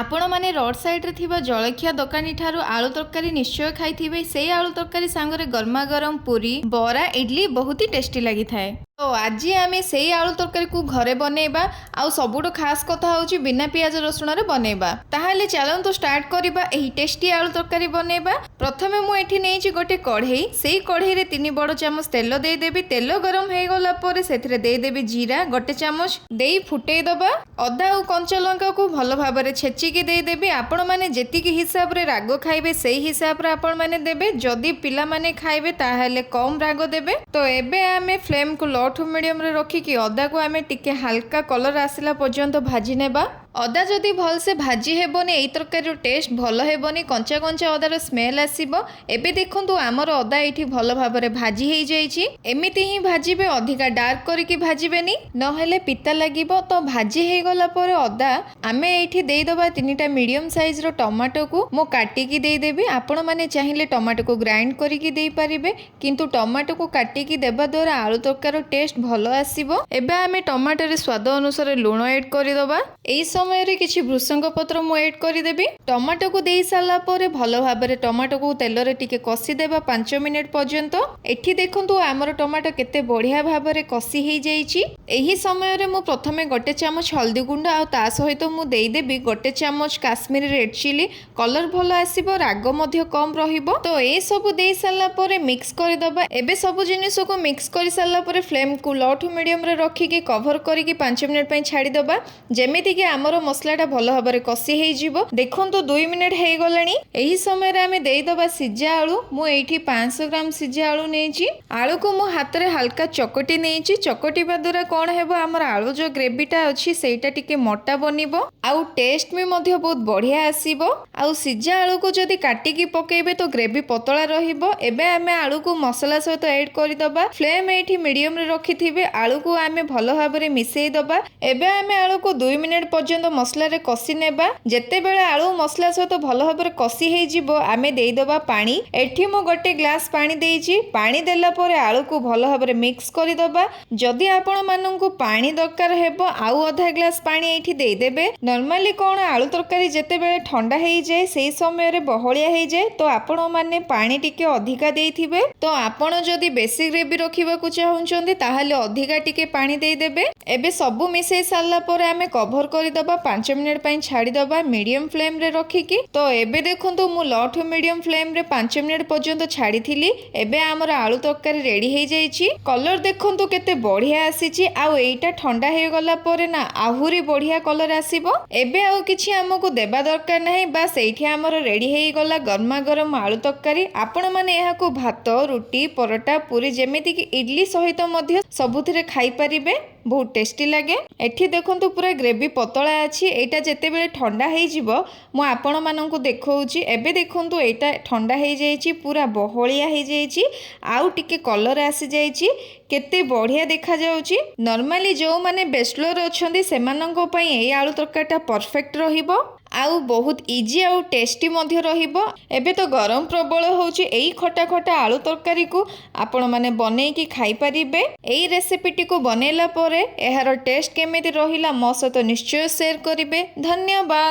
आपण माने road side रे थिबा जलखिया दोकानी ठारू आलू तरकारी निश्चय खाइथिबे। से आलू तरकारी सांगरे गरमा गरम पूरी बरा इडली बहुत ही टेस्टी लगी थाए। तो आज आम से आलू तरकारी को घरे बनैबा आउ सबुठ खास कथा होची बिना पियाज रसुण रे बनैबा। ताहाले चलंतु स्टार्ट करबा एही टेस्टी आलू तरकारी बनैबा। प्रथमे मु एठी नेइची गोटे कढ़ई, सेही कढ़ई रे 3 बड़ चामच तेल देई देबी। तेल गरम हे गला परे सेथिरे देई देबी जीरा गोटे चामच देई फुटेई दबा। अदा और कंचा लंका को भल भाबरे छेचिकी देई देबी। आपण माने जेतिकी हिसाब रे राग खाइबे सेही हिसाब रे आपण माने देबे। जदी पिला माने खाइबे ताहाले कम राग देबे। तो एबे आमे फ्लेम को लो टू मीडियम रे रखिकी अदा को आमे टिके हल्का कलर आसिला पर्यंत भाजी नेबा। अदा जदि भल से भाजी हेबनी एई तरकारी टेस्ट भल हेबनी, कंचा कंचा अदार स्मेल आसीबो। एबे देखंतु आमर अदा एठी भल भाबरे भाजी हेई जाईची। एमिति ही भाजीबे, अधिका डार्क करिकी भाजीबेनी नहेले पिता लागिबो। तो भाजी हेई गला परे अदा आमे एठी देई दबा 3टा मीडियम साइज रो टमाटो को मो काटिकी देई देबी। आपण माने चाहिले टमाटो को ग्राइंड करिकी देई परिबे, किंतु टमाटो को काटिकी देबा द्वारा आलू तरकार टेस्ट भल आसीबो। एबे आमे टमाटो रे स्वाद अनुसार लूण ऐड करि दबा। एई समय रे किछि भृसंग पत्र मु ऐड करि देबी। टमाटो को देई साला परे भल भाबरे टमाटो को तेल रे टिके कसी देबा 5 मिनिट पर्यंत। एठी देखंतु हमर टमाटो केते बढ़िया भाबरे कसी हेई जाईची। एही समय रे मु प्रथमे गोटे चामच हल्दी गुंड आ ता सहित मु देई देबी गोटे चामच काश्मीरी रेड चिली। कलर भल आसीबो, राग मध्य कम रहिबो। तो ए सब देई साला परे मिक्स करि दबा। एबे सब जिनिस को मिक्स करि साला परे फ्लेम को लो टू मीडियम रे रखिके कवर करिके 5 मिनिट पई छाडी दबा, जेमिति कि हमर मसलाटा भल भाबरे कसी हेई जिवो। देखंतु 2 मिनिट हेई गलानी। एही समय रे हमें देई दबा सिजा आलू। मु एठी 500 ग्राम सिजा आलू नेइची। आलू को मु हाथ रे हल्का चकटी नेइची। चकटिबा द्वारा कोन हेबो, हमर आलू जो ग्रेवीटा अछि सेटा टिके मोटा बनिबो आउ टेस्ट भी मध्य बहुत बढ़िया आसीबो। आउ सिजा आलू को जदी काटिकी पकेबे तो ग्रेवी पतला रहिबो। एबे हमें आलू को मसला सहित ऐड करि दबा। फ्लेम एठी मीडियम रे रखिथिबे। आलू को हमें भल भाबरे मिसेई दबा। एबे हमें आलू को 2 मिनिट पर्यंत मसला रे कसी नेबा। जेते बेले आलू मसला सहित भल भाबरे कसी हेई जिवो आमे देई दबा पानी। एठी मो गोटे ग्लास पानी देइची। पानी देला परे आलू को भल भाबरे मिक्स करि दबा। जदी आपण माननकु पानी दरकार हेबो आउ आधा ग्लास पानी एठी देई देबे। नॉर्मली कोन आलू तरकारी जेते बेले ठंडा हेई जाय सेही समय रे बहलिया हेई जाय, तो आपण माने पानी टिके अधिका देइथिबे। तो आपण जदी बेसी ग्रेवी रखिबा को चाहुचंदी ताहाले अधिका टिके पानी देई देबे। एबे सब मिसेई सारला परे आमे कवर करि दबा। 5 मिनिट पई छाडी दबा मीडियम फ्लेम रे रखिकी। तो एबे देखंतु मु लो टू मीडियम फ्लेम रे 5 मिनिट पर्यंत छाडी थिली। एबे हमर आलू तरकारी रेडी हेई जाईची। कलर देखंतु केते बढ़िया आसीची। आ एटा ठंडा हे गला परे ना आहुरी बढ़िया कलर आसीबो। एबे आउ किछि हमकु देबा दरकार नाही, बस एठी हमर रेडी हेई गला गरमा गरम आलू तरकारी। आपण माने एहाकु भात, रुटी, परोटा, पूरी जेमिति कि इडली सहित मध्य सबुथिरे खाई परिबे। बहुत टेस्टी लगे। एठी देखंतु पूरा ग्रेवी पतला अछि। एटा जेते बेले ठंडा हेई जिवो मु आपण माननकु देखौची। एबे देखंतु एटा ठंडा हेई जाईची, पूरा बहलिया हेई जाईची, आउ टिके कलर आसी जाईची। केते बढ़िया देखा जाउची। नॉर्मली जो माने बैचलर अछंदी सेमानंको पई एई आलू तरकारीटा परफेक्ट रहिबो आउ बहुत इजी आउ टेस्टी मध्य रहिबो। एबे तो गरम प्रबल होउची। एई खटा खटा आलू तरकारी को आपण माने बनेकी खाई परिबे। एई रेसिपीटी को बनेला परे एहार टेस्ट केमिति रहिला मो सहित निश्चय शेयर करिवे। धन्यवाद।